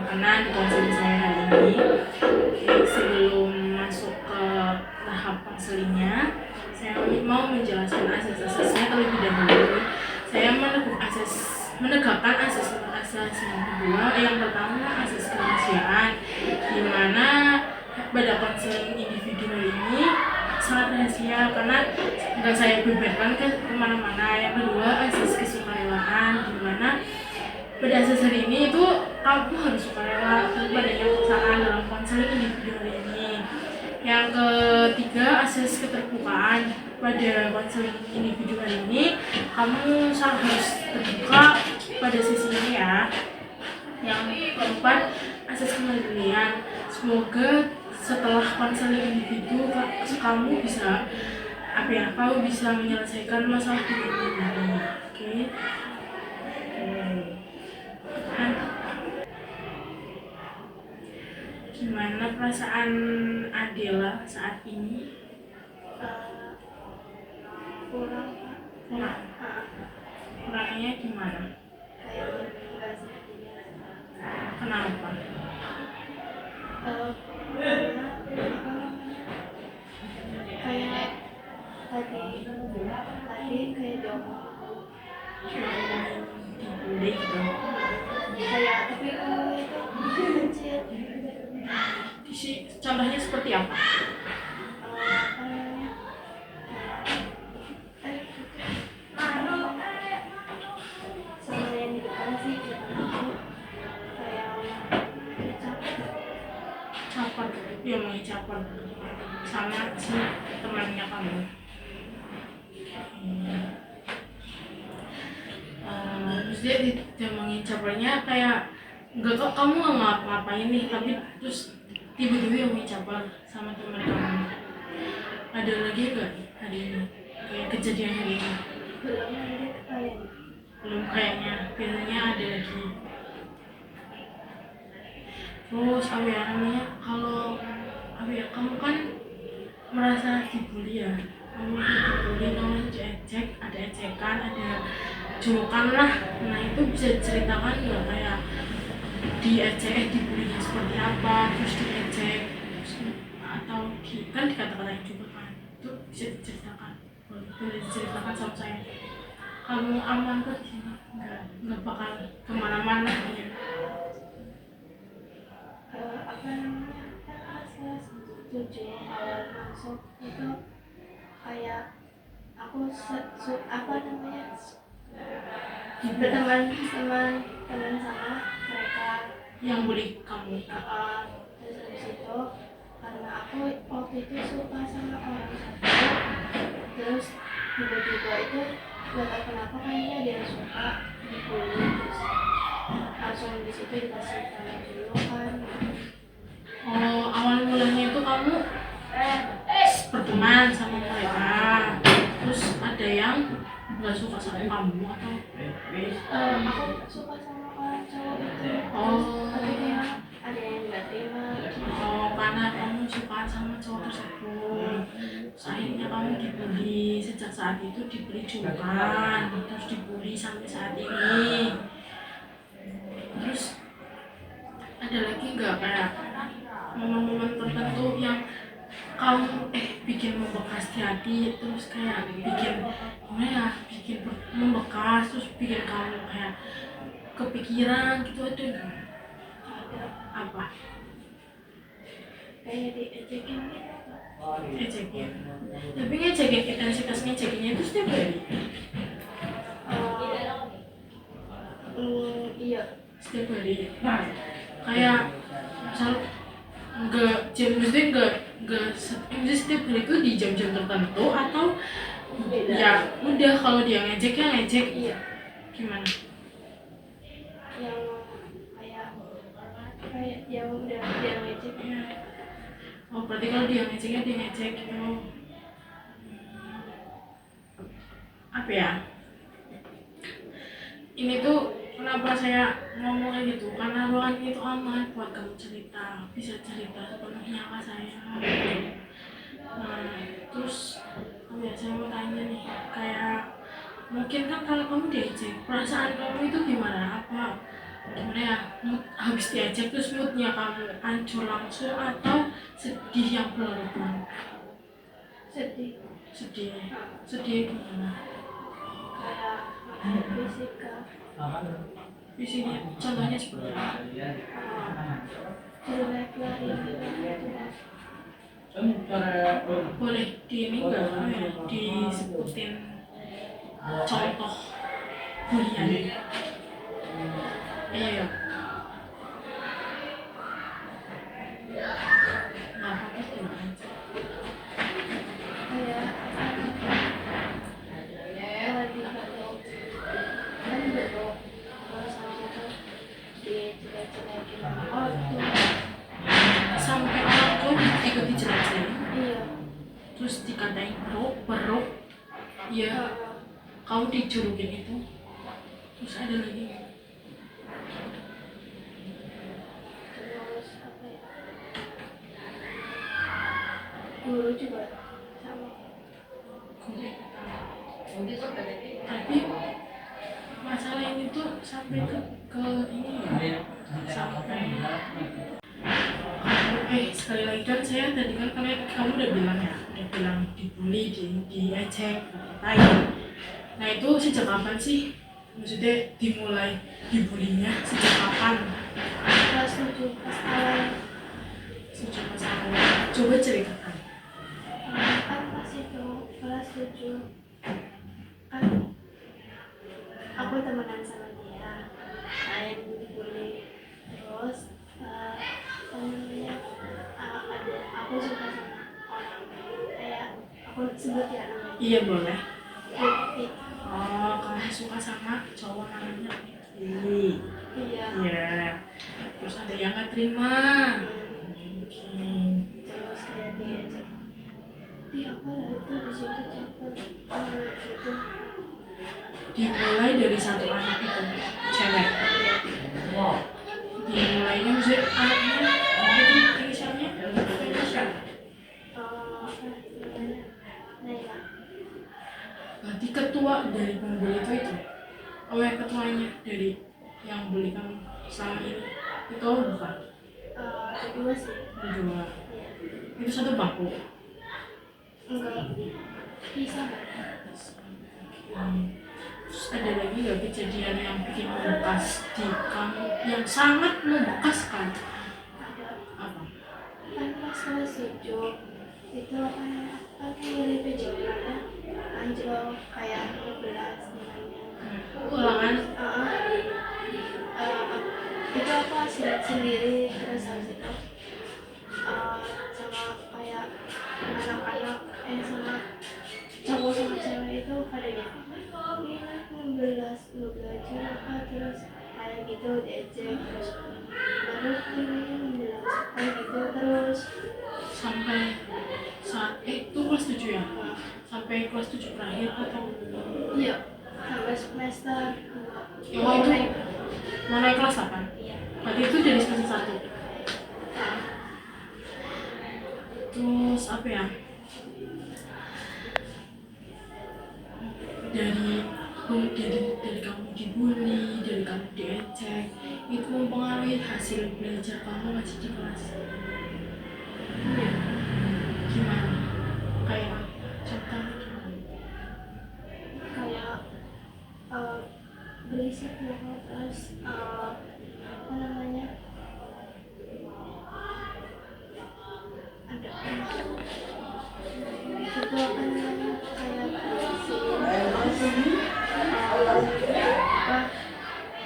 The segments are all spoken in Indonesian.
berkenan di konseling saya hari ini. Oke, sebelum masuk ke tahap konselingnya, saya mau menjelaskan asas-asasnya terlebih dahulu. Saya menegakkan asas yang kedua. Yang pertama asas kemanusiaan, di mana pada konseling individual ini sangat rahasia karena nggak saya beberkan ke kemana-mana. Yang kedua asas kesukarelaan, di mana pada asas hari ini itu kamu harus sukarela pada paksaan dalam konseling individual ini. Yang ketiga asas keterbukaan, pada konseling individual ini kamu harus terbuka pada sisi ini ya. Yang keempat asas kemandirian, semoga setelah konseling individu kamu bisa menyelesaikan masalah hidup ini. Oke. Gimana perasaan Adela saat ini? Kurangnya gimana? Kenapa? Kayak tadi kayak diomong Dibully gitu. kayak tapi itu kecil. Contohnya seperti apa? Sama yang di depan sih aku kayak Caper, dia mau caper sama si temannya kamu. Terus dia mau capernya kayak nggak kok kamu nggak ngapa-ngapain nih, tapi terus tiba-tiba mau caper sama teman kamu. Ada lagi nggak hari ini kayak kejadian hari ini? Belum kayaknya, biasanya ada lagi. Terus kalau kamu kan merasa dibully ya, kamu diejek, ada ejekan, ada julukan lah. Nah itu bisa diceritakan nggak kayak dibulinya seperti apa, terus diejek, atau kan dikata-katain juga kan, itu bisa diceritakan, boleh diceritakan sama saya. Kamu aman kok di sini, nggak bakal kemana-mana ya. saya setuju awal masuk itu kayak aku berteman sama mereka Yang bully kamu. terus habis itu karena aku waktu itu suka sama orang satu, terus tiba-tiba itu gak tahu kenapa kayaknya dia suka dibully, terus langsung di situ dikasih tanda dulu kan. Awal mulanya itu kamu berteman sama mereka, terus ada yang nggak suka sama kamu atau? Aku suka sama orang cowok itu, tapi kayak ada yang nggak terima. Karena kamu suka sama cowok tersebut, terus akhirnya kamu dibully. Sejak saat itu dibully julukan, terus dibully sampai saat ini. Terus ada lagi nggak kayak momen-momen tertentu yang kamu bikin membekas di hati, terus kayak bikin membekas, terus bikin kamu kayak kepikiran gitu, ada nggak? Apa? Kayak diejekin gitu. Ngejekin. Tapi ngejekin, intensitas ngejekinnya itu setiap hari? Iya. Setiap hari. Kayak misal maksudnya setiap hari itu di jam-jam tertentu atau ya udah kalau dia ngejek ya ngejek. Iya. Gimana? Yang kayak yang udah dia ngejek. Ya. Berarti kalau dia ngejeknya dia ngejek gitu. Apa ya? Ini tuh kenapa saya ngomong kayak gitu, karena ruangan itu aman buat kamu cerita, bisa cerita sepenuhnya ke saya. Nah terus saya mau tanya nih, kayak mungkin kan kalau kamu diejek, perasaan kamu itu gimana? Apa gimana ya, habis diajak terus moodnya kamu hancur langsung atau sedih yang berlarut-larut? Sedih. Sedih. Sedih gimana? Kayak makin fisika. Isinya contohnya seperti apa? Jelek lari gitu. Boleh di ini nggak ya, disebutin contoh bulian? Iya. Nah, kamu gimana? Kayak lagi batuk kan batuk terus habis itu dijelek-jelekin sama ortu. Sampai orang tua ikut dijelasin, Iya. terus dikatain peruk, ya kamu dijulukin itu, terus ada lagi Terus apa ya, guru juga sama. tapi masalah ini tuh sampai ke ini ya, sampai sekali lagi kan saya tadi kan kamu udah bilang ya, udah bilang dibully, diejek, ngatain. Nah itu sejak kapan sih? Maksudnya dimulai dibulinya sejak kapan? Kelas 7 pas awal. Sejak masa awal. Coba ceritakan. Kan pas itu kelas 7 kan aku temenan sama dia, saya dibully. Terus apa namanya, ada aku suka sama orang kayak aku sebut ya namanya Iya boleh. Rifki. Oh, kamu suka sama cowok namanya Rifki. Iya. Iya. Terus ada yang nggak terima. Oke. Terus kayak diajak, apa lah itu di situ cakep gitu. Dimulai dari satu anak itu, cewek. Dimulainya maksudnya anaknya itu inisialnya siapa? Apa namanya, Naila. Berarti ketua dari pembuli itu? Oh ya, ketuanya dari yang bully kamu selama ini itu bukan? Kedua sih. Kedua. Iya. Itu satu bangku. Enggak bisa nggak? Terus ada lagi nggak kejadian yang bikin membekas di kamu, yang sangat membekas kan? Ada. Apa? Kan pas kelas 7 itu kan dari PJK anjlok kayak 12 nilainya. Ulangan. Itu aku hasil sendiri. Terus habis itu sama kayak anak-anak sama cowok sama cewek itu pada gitu, gila 16 lu belajar apa, terus kayak gitu diejek, terus baru ini 16 kayak gitu terus Sampai saat itu kelas 7 ya? Sampai kelas 7 berakhir atau? iya sampai semester Oh itu mau naik kelas 8? iya. Berarti itu dari semester 1. Terus apa ya? Dari kamu dibully, dari kamu diejek, itu mempengaruhi hasil belajar kamu masih di kelas. Iya. Gimana? Kayak contohnya gimana? Kayak berisik banget, terus apa namanya, ada itu apa namanya, kayak berisik,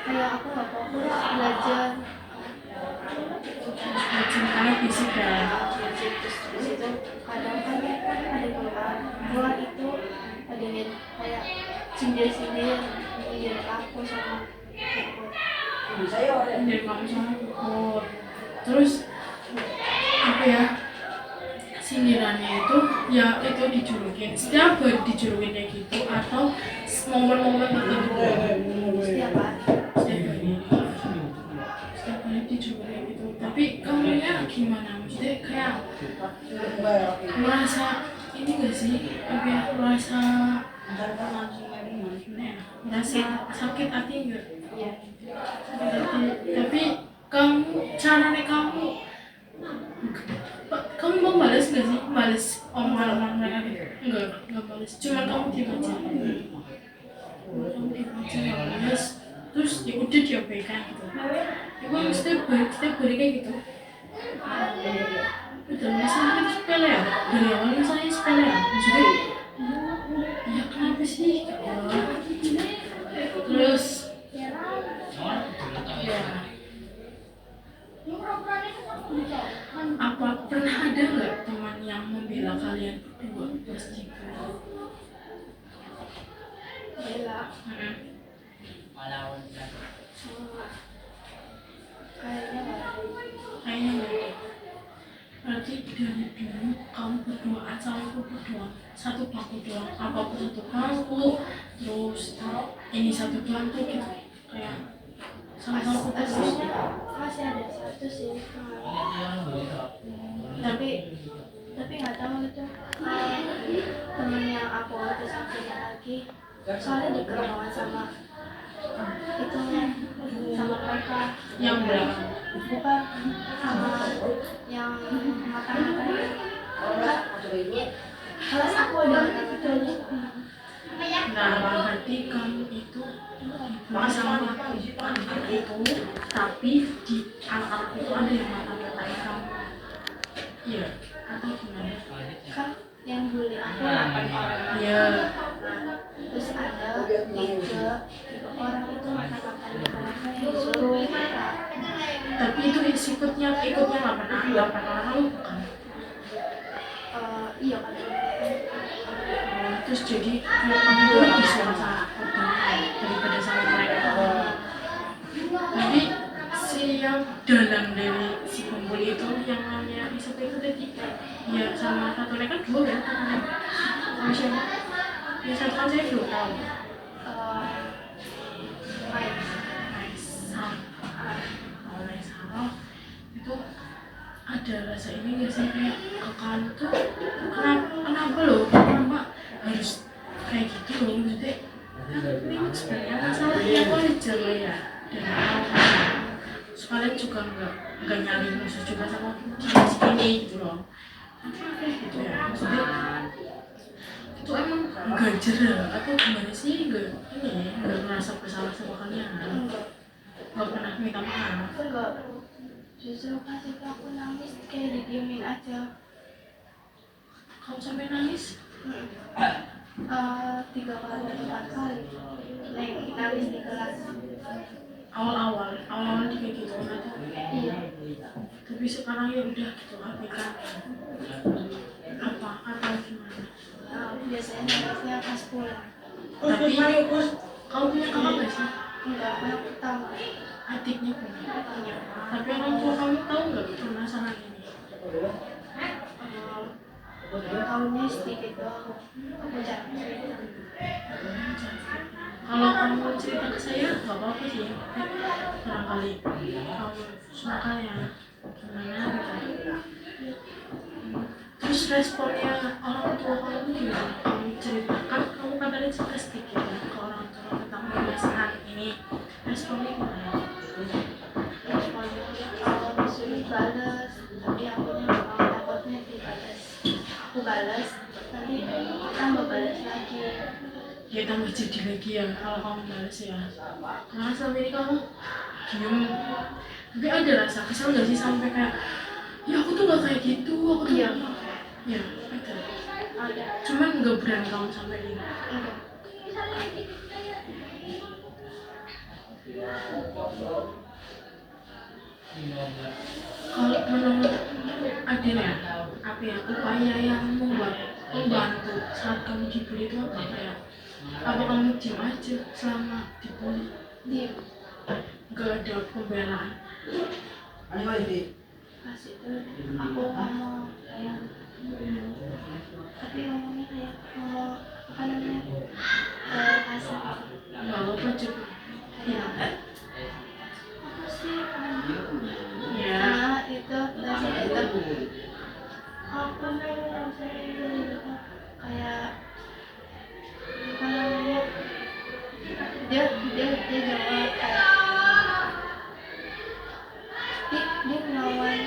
kayak aku nggak fokus belajar. Karena fisik ya. Terus di situ kadang kan ada keluar itu ada yang kayak sindir aku sama aku. Dari kamu sama pukul. Terus apa ya? Sindirannya itu ya itu dijulukin. Setiap hari dijulukin kayak gitu atau momen-momen tertentu? Setiap hari. Setiap hari dijulukin kayak gitu. Tapi kamu ya gimana? Maksudnya kayak merasa ini gak sih? Apa ya? Merasa sakit hati enggak? Iya. Tapi kamu caranya kamu kamu mau balas nggak sih, balas omongan mereka gitu? Enggak balas, cuma kamu diam aja. Kamu diam aja nggak balas, terus ya udah diabaikan gitu. Emang setiap hari kayak gitu. Udah masalah itu sepele ya, dari awal misalnya sepele ya, maksudnya ya kenapa sih? Terus ya apa pernah ada nggak teman yang membela kalian berdua pas gitu? bela Mm-mm. kayaknya nggak ada. Kayaknya nggak ada. Berarti dari dulu kamu berdua sama aku berdua satu bangku doang, apapun satu bangku, terus ini satu bangku gitu, kayak sama-sama fokus. Aslinya masih ada satu sih tapi nggak tahu itu temen yang aku waktu satunya lagi soalnya deket banget sama itu sama mereka Yang belakang. bukan sama yang mata-mata kelas aku ada mata-mata. Nah, berarti kamu itu sama aku itu, tapi di anak itu ada yang mata-matain kamu. Iya, atau gimana? Kan yang bully aku 8 orang. Iya. Terus ada 3 orang itu mata-matain mereka yang disuruh mereka. Tapi itu ikutnya 8 orang kamu bukan? Iya kan. Terus jadi kamu itu lebih suka sama daripada sama mereka. Jadi si yang dalam dari si pembuli itu yang namanya Isep itu ada 3. Ya sama satu mereka 2 kan? Sama siapa? Ya satu kan saya belum tahu. Maisal. Maisal itu ada rasa ini nggak sih, kayak kekal tuh kenapa loh, kenapa harus kayak gitu loh, maksudnya ini sebenarnya masalahnya wajar lah ya dari awal. Sekalian juga nggak nyari musuh juga sama dia segini gitu loh, apa kayak gitu ya, maksudnya itu emang nggak jerah atau gimana sih, nggak merasa bersalah sama kalian, nggak pernah minta maaf. Enggak. Justru pas itu aku nangis kayak didiemin aja. Kamu sampai nangis? 3 kali atau 4 kali nangis di kelas. Awal-awal dia kayak gitu atau? Iya. Tapi sekarang ya udah gitu, abaikan apa atau gimana? Biasanya nangisnya pas pulang. Tapi kamu punya kakak gak sih? Enggak, anak pertama. Adiknya punya. Tapi orang tua kamu tahu nggak permasalahan ini? Tahunnya sedikit doang. Aku jarang cerita. Kalau kamu cerita ke saya nggak apa-apa sih, barangkali kamu suka ya gimana gitu. Terus responnya orang tua kamu gimana? Kamu ceritakan, kamu katanya cerita sedikit ya ke orang tua tentang permasalahan ini, responnya gimana? Responnya kalau disuruh balas, tapi aku takutnya dibalas. Aku balas, nanti tambah balas lagi. Ya tambah jadi lagi ya kalau kamu balas ya. Karena selama ini kamu diem, tapi ada rasa kesal nggak sih sampai kayak ya aku tuh nggak kayak gitu, aku tuh Iya. ya ada. Ada. Cuman nggak berani kamu sampai ini. Enggak. Kalau menurut Adil ya, apa ya upaya yang membantu saat kamu dibully itu apa ya? Apa kamu diam aja selama dibully? Diam. Gak ada pembelaan. Pas itu aku ngomong kayak tapi ngomongnya kayak ngomong apa namanya kasar. Gak apa juga. Ya. Apa sih Ya. nah itu dari itu aku mau kayak apa namanya dia jawab kayak dia ngelawan.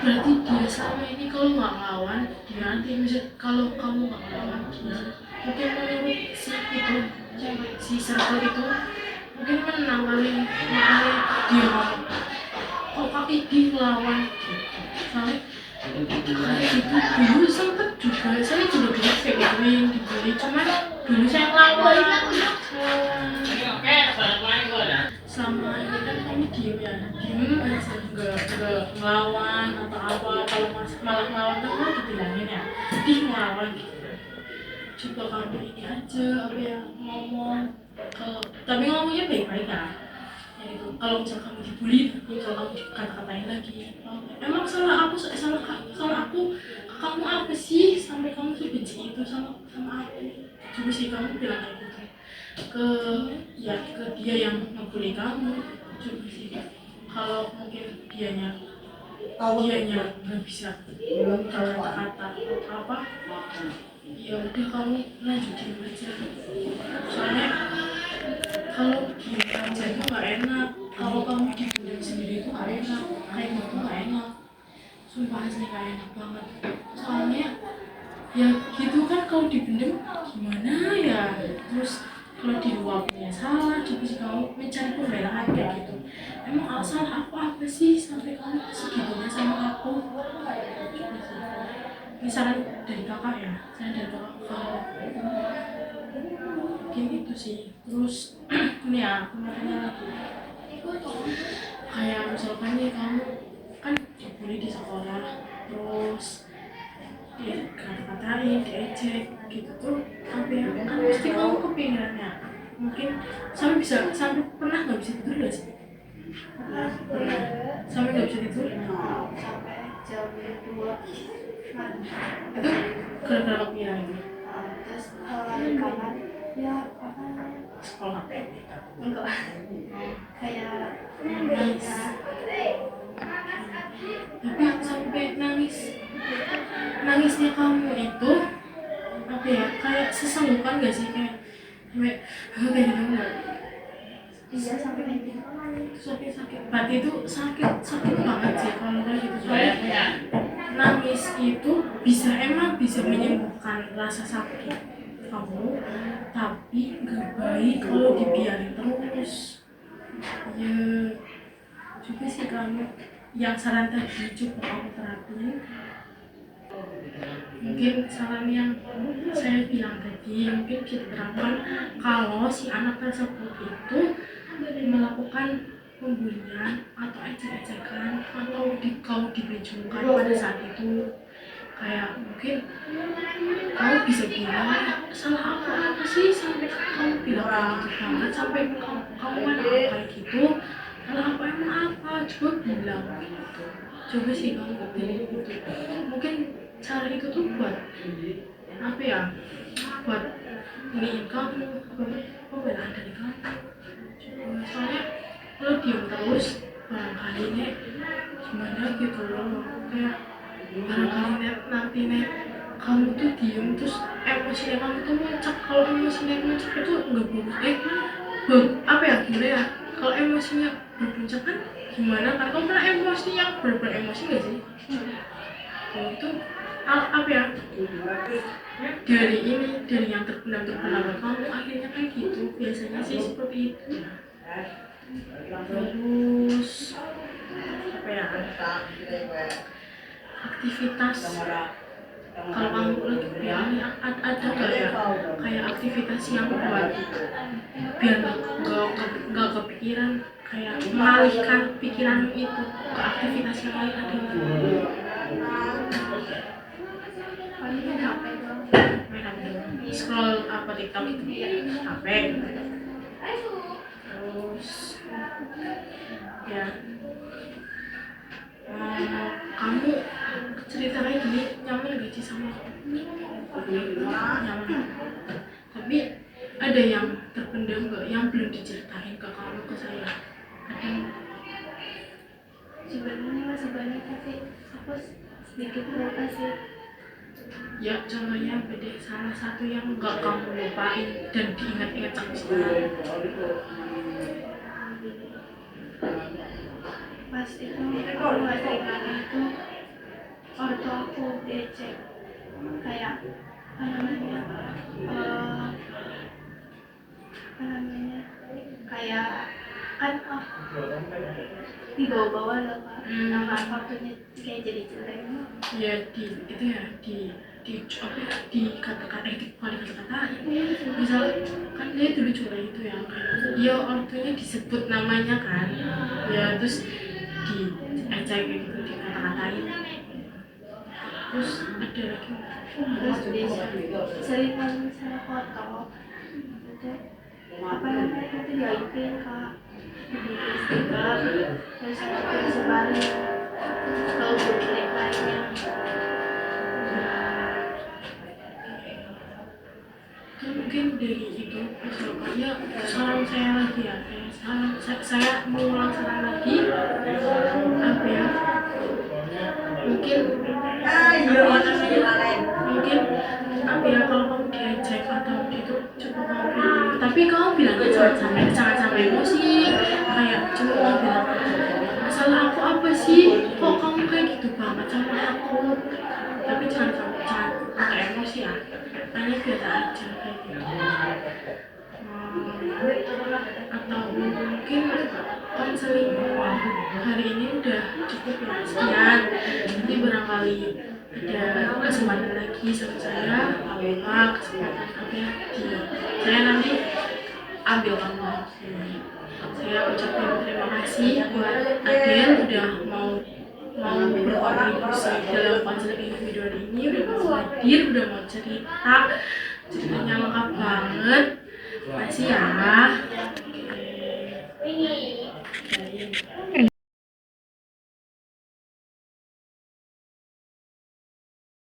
Berarti dia selama ini kalau nggak ngelawan, dia nanti misalnya kalau kamu nggak ngelawan dia mungkin menurut si itu cewek si circle itu mungkin menang kali, makanya dia ngomong kok Kak Idi ngelawan gitu. Soalnya kayak gitu dulu sempet juga, saya juga dulu kayak gituin dibully, cuman dulu saya ngelawan sama ini kan kamu diem ya, diem aja nggak ngelawan atau apa. Kalau malah ngelawan kan kamu dibilangin ya ih ngelawan gitu. Coba kamu ini aja apa ya, ngomong kalau tapi ngomongnya baik-baik ya. Ya itu kalau misal kamu dibully, kalau kamu dikata-katain lagi, oh, emang salah aku kamu apa sih sampai kamu sebenci itu sama aku. Coba sih kamu bilang kayak gitu ke dia yang ngebully kamu. Coba sih kalau mungkin dianya nggak bisa kata-kata atau apa, ya udah kamu lanjutin aja. Soalnya kalau diem aja itu nggak enak, kalau kamu dibully sendiri itu nggak enak, kayak gitu nggak enak, sumpah asli nggak enak banget. Soalnya ya gitu kan, kalau dipendem gimana ya, terus kalau diluapnya salah, coba sih kamu mencari pembelaan kayak gitu. Emang salah aku apa sih sampai kamu segitunya sama aku. Coba sih misalkan dari kakak ya, saya dari kakak kalau mungkin itu sih. Terus ini ya aku mau tanya lagi, kayak misalkan nih kamu kan dibully di sekolah, terus dikata-katain, diejek gitu tuh, apa ya kan pasti kamu kepinginannya mungkin sampai pernah nggak bisa tidur nggak sih? Pernah sampai nggak bisa tidur Sampai jam 2 itu gara-gara kepikiran itu. Terus kalau lagi kamar ya apa namanya, Sekolah enggak kayak nangis, tapi sampai nangisnya kamu itu apa ya, kayak sesenggukan gak sih, kayak sampai kayak gitu nggak? iya sampai kayak gitu. Sakit berarti itu sakit banget sih kalau kayak gitu. Soalnya nangis itu emang bisa menyembuhkan rasa sakit kamu, tapi nggak baik kalau dibiarin terus. Ya juga sih kamu yang saran tadi coba kamu terapin. Mungkin saran yang saya bilang tadi mungkin bisa diterapkan kalau si anak tersebut itu melakukan pembulian atau ejek-ejekan atau kamu dibejungkan pada saat itu. Kayak mungkin kamu bisa bilang salah aku apa sih sampai kamu bilang kayak gitu banget, sampai kamu kan kayak gitu, salah aku emang apa, coba bilang gitu. Coba sih kamu bilang gitu. Mungkin cara itu tuh buat apa ya, buat iniin kamu, buat pembelaan dari kamu. Soalnya lo diem terus barangkali nih gimana gitu loh, kayak barangkali nanti kamu tuh diem terus emosinya kamu tuh muncak. Kalau emosinya muncak itu nggak bagus apa ya, gimana ya, kalau emosinya berpuncak kan gimana kan, kamu pernah emosi yang bener-bener emosi nggak sih? Itu apa ya, dari yang terpendam kamu akhirnya kayak gitu, biasanya sih seperti itu. Terus apa ya, aktivitas kalau kamu lagi kuliah ada nggak ya kayak aktivitas yang buat biar nggak kepikiran, kayak mengalihkan pikiran itu ke aktivitas yang lain, ada nggak? paling main HP doang. Main HP, scroll apa TikTok itu HP. Terus ya kamu cerita kayak gini nyaman gak sih sama aku? Nyaman. Tapi ada yang terpendam gak, yang belum diceritain ke kamu, ke saya? Ada Sebenarnya masih banyak tapi aku sedikit lupa sih. ya, contohnya beda salah satu yang gak kamu lupain dan diingat-ingat sampai sekarang. pas itu aku nggak terima itu ortu aku diejek kayak apa namanya apa namanya kayak kan dibawa-bawa loh Kak, nama waktunya kayak jadi jelek Ya itu ya apa ya, dikata-kata paling kata-kata misal kan dia dulu curang itu ya kayak ya orangtuanya disebut namanya kan ya terus diajak kayak gitu dikata-katain terus ada lagi terus dia sering sama foto itu apa namanya itu dialipin Kak, dibikin stiker terus aku disebarin ke grup lainnya. Kan mungkin dari itu misalkan ya saran saya lagi ya saya mengulang saran lagi apa ya mungkin mungkin apa ya kalau kamu diajak atau itu coba kamu bilang tapi kamu bilangnya jangan sampai emosi kayak cuma kamu bilang masalah aku apa sih kok kamu kayak gitu banget sama aku tapi jangan pakai emosi ya hanya biasa aja kayak gitu atau mungkin konseling hari ini udah cukup ya sekian nanti barangkali ada kesempatan lagi sama saya apa kesempatan apa ya saya nanti ambil kamu lagi saya ucapkan terima kasih buat Adel udah mau berkontribusi dalam konseling individual ini udah mau hadir udah mau cerita ceritanya lengkap banget. Makasih ya.